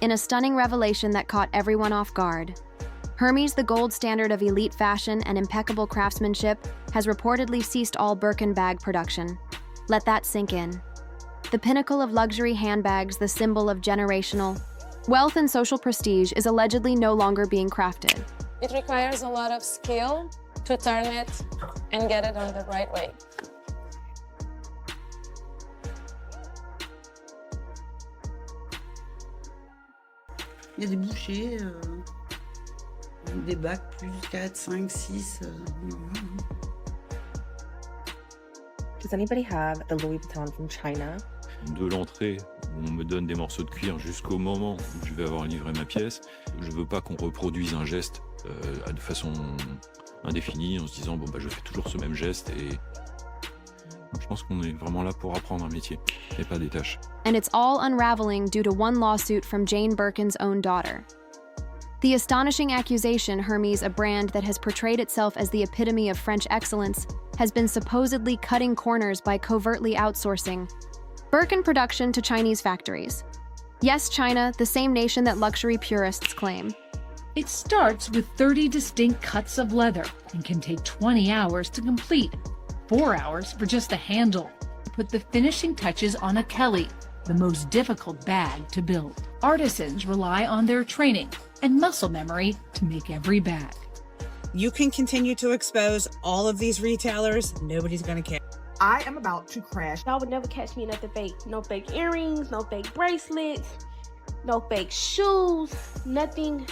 in a stunning revelation that caught everyone off guard. Hermes, the gold standard of elite fashion and impeccable craftsmanship, has reportedly ceased all Birkin bag production. Let that sink in. The pinnacle of luxury handbags, the symbol of generational wealth and social prestige, is allegedly no longer being crafted. It requires a lot of skill to turn it and get it on the right way. Il y a des bouchées, des bacs plus 4, 5, 6. Does anybody have the Louis Vuitton from China? De l'entrée, où on me donne des morceaux de cuir jusqu'au moment où je vais avoir livré ma pièce. Je veux pas qu'on reproduise un geste de façon indéfinie en se disant bon bah je fais toujours ce même geste et je pense qu'on est vraiment là pour apprendre un métier et pas des tâches. And it's all unraveling due to one lawsuit from Jane Birkin's own daughter. The astonishing accusation Hermes, a brand that has portrayed itself as the epitome of French excellence, has been supposedly cutting corners by covertly outsourcing Birkin production to Chinese factories. Yes, China, the same nation that luxury purists claim. It starts with 30 distinct cuts of leather and can take 20 hours to complete, 4 hours for just the handle. Put the finishing touches on a Kelly, the most difficult bag to build. Artisans rely on their training and muscle memory to make every bag. You can continue to expose all of these retailers. Nobody's going to care. I am about to crash. Y'all would never catch me in nothing fake. No fake earrings, no fake bracelets, no fake shoes, nothing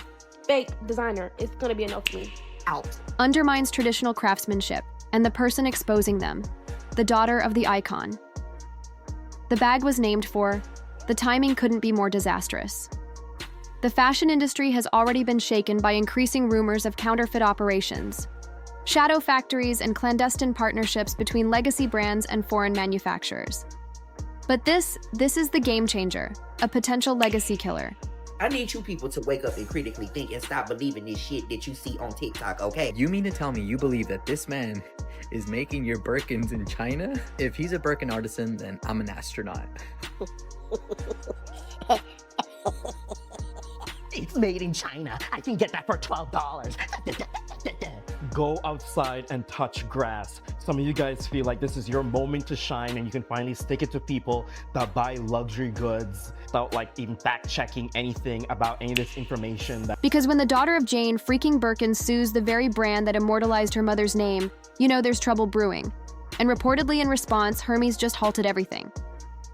fake designer. It's gonna be a no for me. Out. Undermines traditional craftsmanship and the person exposing them, the daughter of the icon. The bag was named for, the timing couldn't be more disastrous. The fashion industry has already been shaken by increasing rumors of counterfeit operations, shadow factories, and clandestine partnerships between legacy brands and foreign manufacturers. But this is the game changer, a potential legacy killer. I need you people to wake up and critically think and stop believing this shit that you see on TikTok, okay? You mean to tell me you believe that this man is making your Birkins in China? If he's a Birkin artisan, then I'm an astronaut. It's made in China. I can get that for $12. Go outside and touch grass. Some of you guys feel like this is your moment to shine and you can finally stick it to people that buy luxury goods without like even fact checking anything about any of this information. Because when the daughter of Jane freaking Birkin sues the very brand that immortalized her mother's name, you know there's trouble brewing. And reportedly in response, Hermes just halted everything.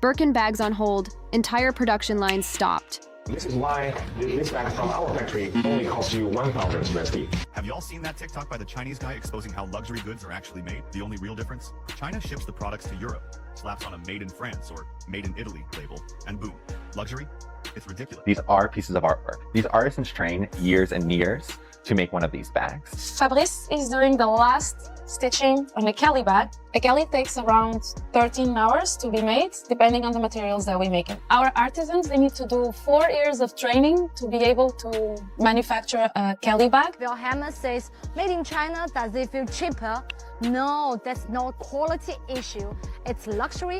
Birkin bags on hold, entire production lines stopped. This is why this bag from our factory only costs you 1,000 USD. Have you all seen that TikTok by the Chinese guy exposing how luxury goods are actually made? The only real difference? China ships the products to Europe, slaps on a made in France or made in Italy label, and boom, luxury? It's ridiculous. These are pieces of artwork. These artisans train years and years to make one of these bags. Fabrice is doing the last stitching on a Kelly bag. A Kelly takes around 13 hours to be made, depending on the materials that we make it. Our artisans, they need to do 4 years of training to be able to manufacture a Kelly bag. Well, Hermes says, made in China, does it feel cheaper? No, that's not quality issue. It's luxury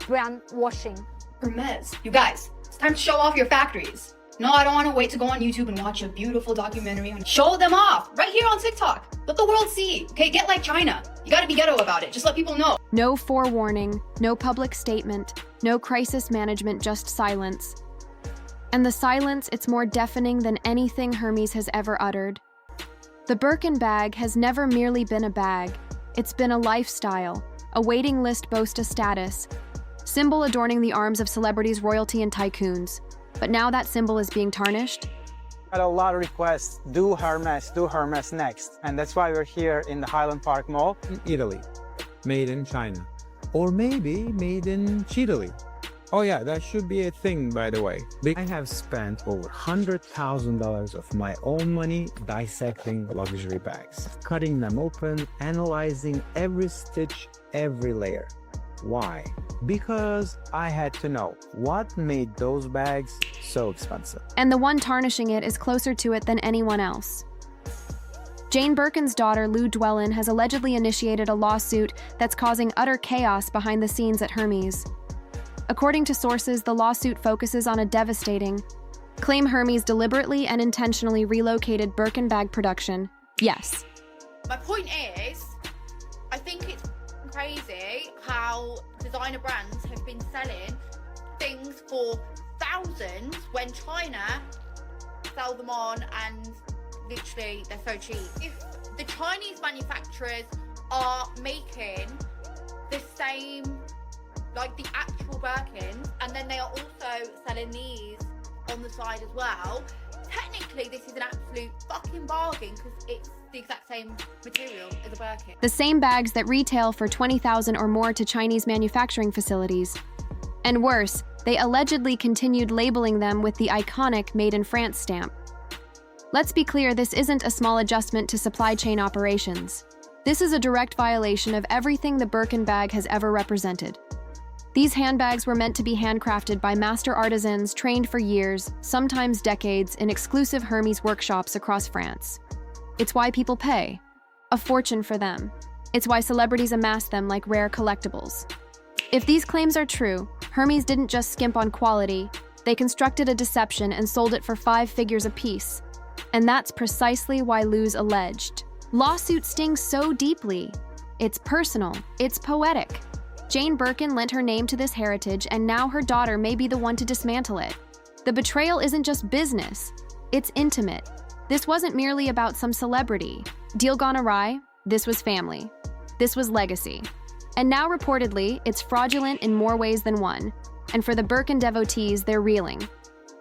brand washing. Hermes, you guys, it's time to show off your factories. No, I don't want to wait to go on YouTube and watch a beautiful documentary. Show them off right here on TikTok. Let the world see. Okay, get like China. You gotta be ghetto about it. Just let people know. No forewarning, no public statement, no crisis management, just silence. And the silence, it's more deafening than anything Hermes has ever uttered. The Birkin bag has never merely been a bag. It's been a lifestyle, a waiting list boast a status, symbol adorning the arms of celebrities, royalty, and tycoons. But now that symbol is being tarnished. Got a lot of requests, do Hermes next. And that's why we're here in the Highland Park Mall. In Italy, made in China. Or maybe made in Chile. Oh yeah, that should be a thing, by the way. I have spent over $100,000 of my own money dissecting luxury bags. Cutting them open, analyzing every stitch, every layer. Why? Because I had to know what made those bags so expensive. And the one tarnishing it is closer to it than anyone else. Jane Birkin's daughter, Doillon, has allegedly initiated a lawsuit that's causing utter chaos behind the scenes at Hermes. According to sources, the lawsuit focuses on a devastating Claim Hermes deliberately and intentionally relocated Birkin bag production? Yes. My point is, I think it's crazy how designer brands have been selling things for thousands when China sell them on and literally they're so cheap. If the Chinese manufacturers are making the same, like the actual Birkins, and then they are also selling these on the side as well, technically this is an absolute fucking bargain because it's the exact same material as a Birkin. The same bags that retail for $20,000 or more to Chinese manufacturing facilities. And worse, they allegedly continued labeling them with the iconic Made in France stamp. Let's be clear, this isn't a small adjustment to supply chain operations. This is a direct violation of everything the Birkin bag has ever represented. These handbags were meant to be handcrafted by master artisans trained for years, sometimes decades, in exclusive Hermes workshops across France. It's why people pay a fortune for them. It's why celebrities amass them like rare collectibles. If these claims are true, Hermes didn't just skimp on quality, they constructed a deception and sold it for 5 figures apiece. And that's precisely why Lou's alleged lawsuit stings so deeply. It's personal, it's poetic. Jane Birkin lent her name to this heritage, and now her daughter may be the one to dismantle it. The betrayal isn't just business, it's intimate. This wasn't merely about some celebrity. Deal gone awry? This was family. This was legacy. And now reportedly, it's fraudulent in more ways than one. And for the Birkin devotees, they're reeling.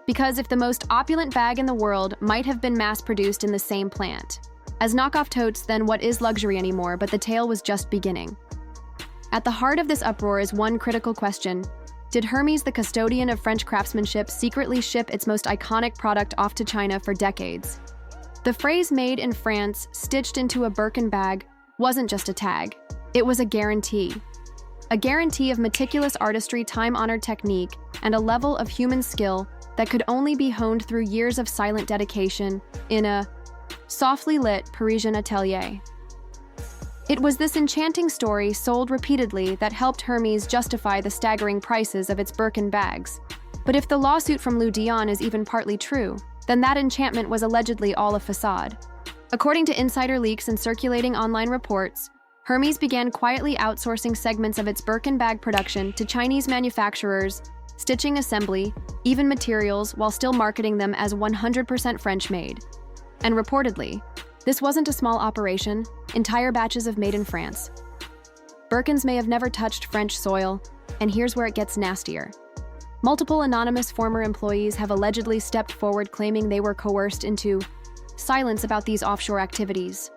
Because if the most opulent bag in the world might have been mass-produced in the same plant. As knockoff totes, then what is luxury anymore? But the tale was just beginning. At the heart of this uproar is one critical question. Did Hermes, the custodian of French craftsmanship, secretly ship its most iconic product off to China for decades? The phrase "made in France," stitched into a Birkin bag, wasn't just a tag. It was a guarantee. A guarantee of meticulous artistry, time-honored technique, and a level of human skill that could only be honed through years of silent dedication in a softly lit Parisian atelier. It was this enchanting story, sold repeatedly, that helped Hermes justify the staggering prices of its Birkin bags. But if the lawsuit from Lou Doillon is even partly true, then that enchantment was allegedly all a facade. According to insider leaks and circulating online reports, Hermes began quietly outsourcing segments of its Birkin bag production to Chinese manufacturers, stitching, assembly, even materials, while still marketing them as 100% French-made. And reportedly, this wasn't a small operation, entire batches of Made in France. Birkins may have never touched French soil, and here's where it gets nastier. Multiple anonymous former employees have allegedly stepped forward claiming they were coerced into silence about these offshore activities.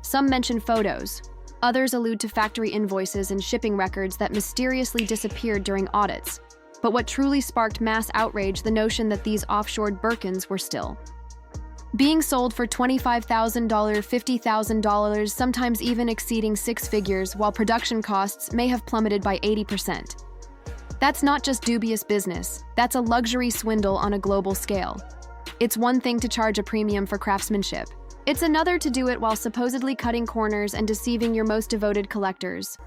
Some mention photos, others allude to factory invoices and shipping records that mysteriously disappeared during audits. But what truly sparked mass outrage, the notion that these offshored Birkins were still being sold for $25,000, $50,000, sometimes even exceeding 6 figures, while production costs may have plummeted by 80%. That's not just dubious business, that's a luxury swindle on a global scale. It's one thing to charge a premium for craftsmanship. It's another to do it while supposedly cutting corners and deceiving your most devoted collectors.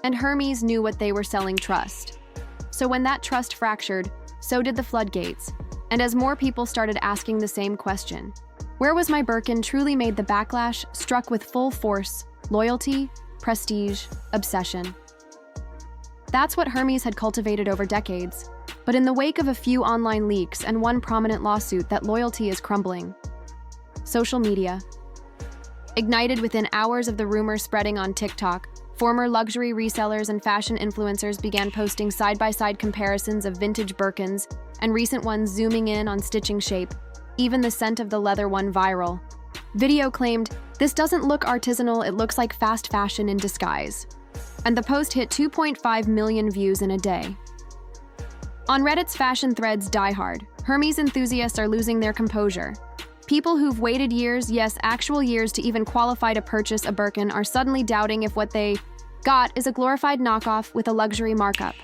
And Hermes knew what they were selling: trust. So when that trust fractured, so did the floodgates. And as more people started asking the same question, where was my Birkin, truly made the backlash struck with full force: loyalty, prestige, obsession. That's what Hermes had cultivated over decades. But in the wake of a few online leaks and one prominent lawsuit, that loyalty is crumbling. Social media. Ignited within hours of the rumor spreading on TikTok, former luxury resellers and fashion influencers began posting side-by-side comparisons of vintage Birkins, and recent ones zooming in on stitching shape. Even the scent of the leather went viral. Video claimed, "This doesn't look artisanal, it looks like fast fashion in disguise." And the post hit 2.5 million views in a day. On Reddit's fashion threads Die Hard, Hermes enthusiasts are losing their composure. People who've waited years, yes, actual years, to even qualify to purchase a Birkin are suddenly doubting if what they got is a glorified knockoff with a luxury markup.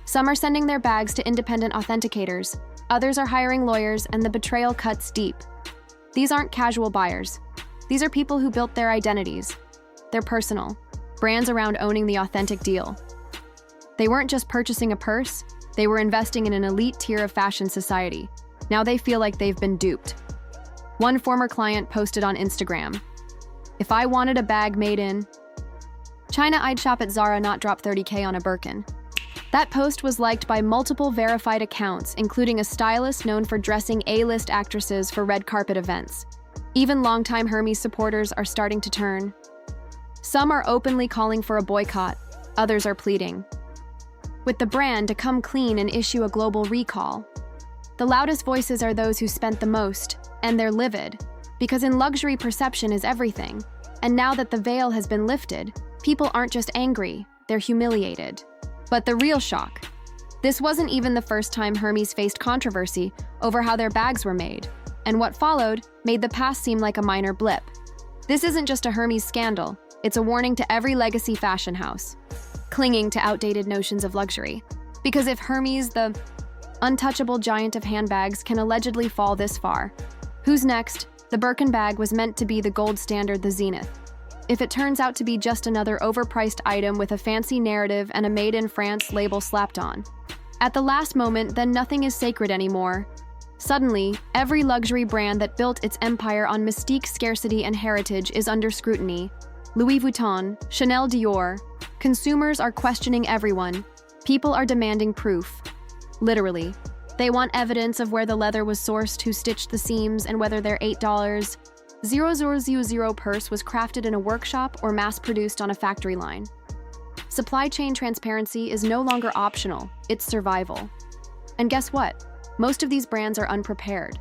Some are sending their bags to independent authenticators, others are hiring lawyers, and the betrayal cuts deep. These aren't casual buyers. These are people who built their identities. They're personal, brands around owning the authentic deal. They weren't just purchasing a purse, they were investing in an elite tier of fashion society. Now they feel like they've been duped. One former client posted on Instagram, "If I wanted a bag made in China, I'd shop at Zara, not drop 30K on a Birkin." That post was liked by multiple verified accounts, including a stylist known for dressing A-list actresses for red carpet events. Even longtime Hermes supporters are starting to turn. Some are openly calling for a boycott, others are pleading with the brand to come clean and issue a global recall. The loudest voices are those who spent the most, and they're livid, because in luxury perception is everything. And now that the veil has been lifted, people aren't just angry, they're humiliated. But the real shock. This wasn't even the first time Hermes faced controversy over how their bags were made, and what followed made the past seem like a minor blip. This isn't just a Hermes scandal, it's a warning to every legacy fashion house clinging to outdated notions of luxury. Because if Hermes, the untouchable giant of handbags, can allegedly fall this far, who's next? The Birkin bag was meant to be the gold standard, the zenith. If it turns out to be just another overpriced item with a fancy narrative and a Made in France label slapped on, at the last moment, then nothing is sacred anymore. Suddenly, every luxury brand that built its empire on mystique, scarcity, and heritage is under scrutiny. Louis Vuitton, Chanel, Dior. Consumers are questioning everyone. People are demanding proof. Literally. They want evidence of where the leather was sourced, who stitched the seams, and whether their $8,000 purse was crafted in a workshop or mass-produced on a factory line. Supply chain transparency is no longer optional, it's survival. And guess what? Most of these brands are unprepared.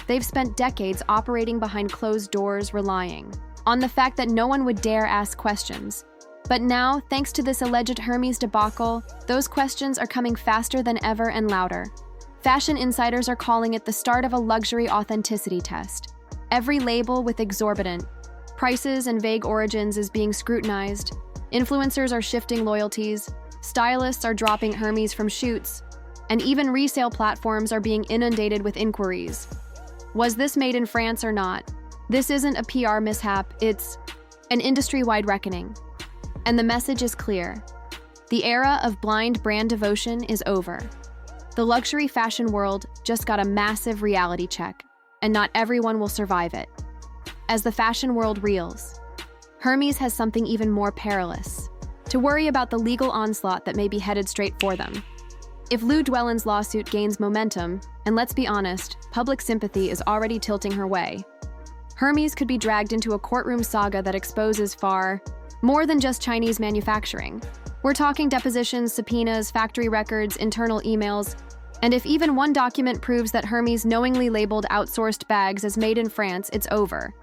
They've spent decades operating behind closed doors, relying on the fact that no one would dare ask questions. But now, thanks to this alleged Hermes debacle, those questions are coming faster than ever and louder. Fashion insiders are calling it the start of a luxury authenticity test. Every label with exorbitant prices and vague origins is being scrutinized. Influencers are shifting loyalties. Stylists are dropping Hermes from shoots. And even resale platforms are being inundated with inquiries. Was this made in France or not? This isn't a PR mishap, it's an industry-wide reckoning. And the message is clear. The era of blind brand devotion is over. The luxury fashion world just got a massive reality check, and not everyone will survive it. As the fashion world reels, Hermes has something even more perilous: to worry about the legal onslaught that may be headed straight for them. If Lou Dwellin's lawsuit gains momentum, and let's be honest, public sympathy is already tilting her way, Hermes could be dragged into a courtroom saga that exposes far more than just Chinese manufacturing. We're talking depositions, subpoenas, factory records, internal emails, and if even one document proves that Hermes knowingly labeled outsourced bags as made in France, it's over.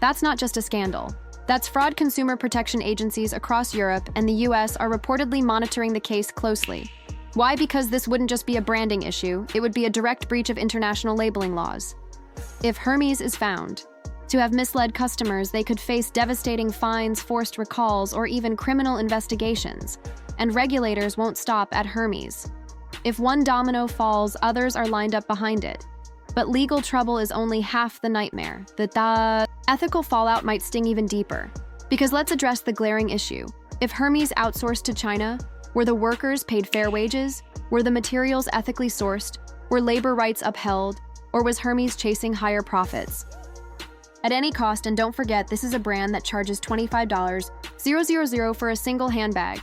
That's not just a scandal. That's fraud. Consumer protection agencies across Europe and the US are reportedly monitoring the case closely. Why? Because this wouldn't just be a branding issue, it would be a direct breach of international labeling laws. If Hermes is found to have misled customers, they could face devastating fines, forced recalls, or even criminal investigations. And regulators won't stop at Hermes. If one domino falls, others are lined up behind it. But legal trouble is only half the nightmare. The ethical fallout might sting even deeper. Because let's address the glaring issue. If Hermes outsourced to China, were the workers paid fair wages? Were the materials ethically sourced? Were labor rights upheld? Or was Hermes chasing higher profits? At any cost, and don't forget, this is a brand that charges $25,000 for a single handbag.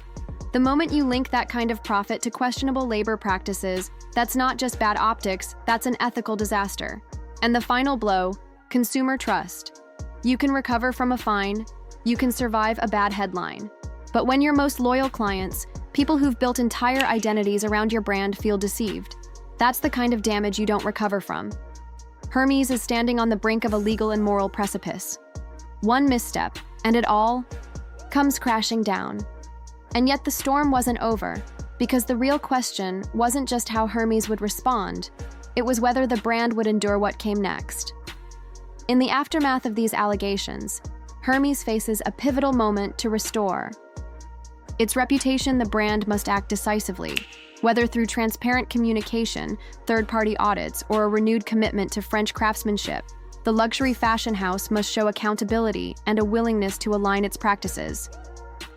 The moment you link that kind of profit to questionable labor practices, that's not just bad optics, that's an ethical disaster. And the final blow, consumer trust. You can recover from a fine, you can survive a bad headline. But when your most loyal clients, people who've built entire identities around your brand, feel deceived, that's the kind of damage you don't recover from. Hermes is standing on the brink of a legal and moral precipice. One misstep, and it all comes crashing down. And yet the storm wasn't over, because the real question wasn't just how Hermes would respond, it was whether the brand would endure what came next. In the aftermath of these allegations, Hermes faces a pivotal moment to restore its reputation. The brand must act decisively, whether through transparent communication, third-party audits, or a renewed commitment to French craftsmanship. The luxury fashion house must show accountability and a willingness to align its practices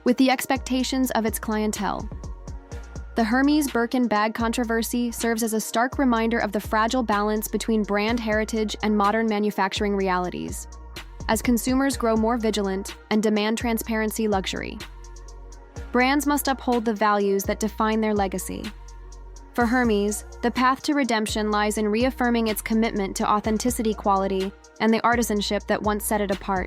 with the expectations of its clientele. The Hermes Birkin bag controversy serves as a stark reminder of the fragile balance between brand heritage and modern manufacturing realities, as consumers grow more vigilant and demand transparency luxury. Brands must uphold the values that define their legacy. For Hermes, the path to redemption lies in reaffirming its commitment to authenticity, quality, and the artisanship that once set it apart.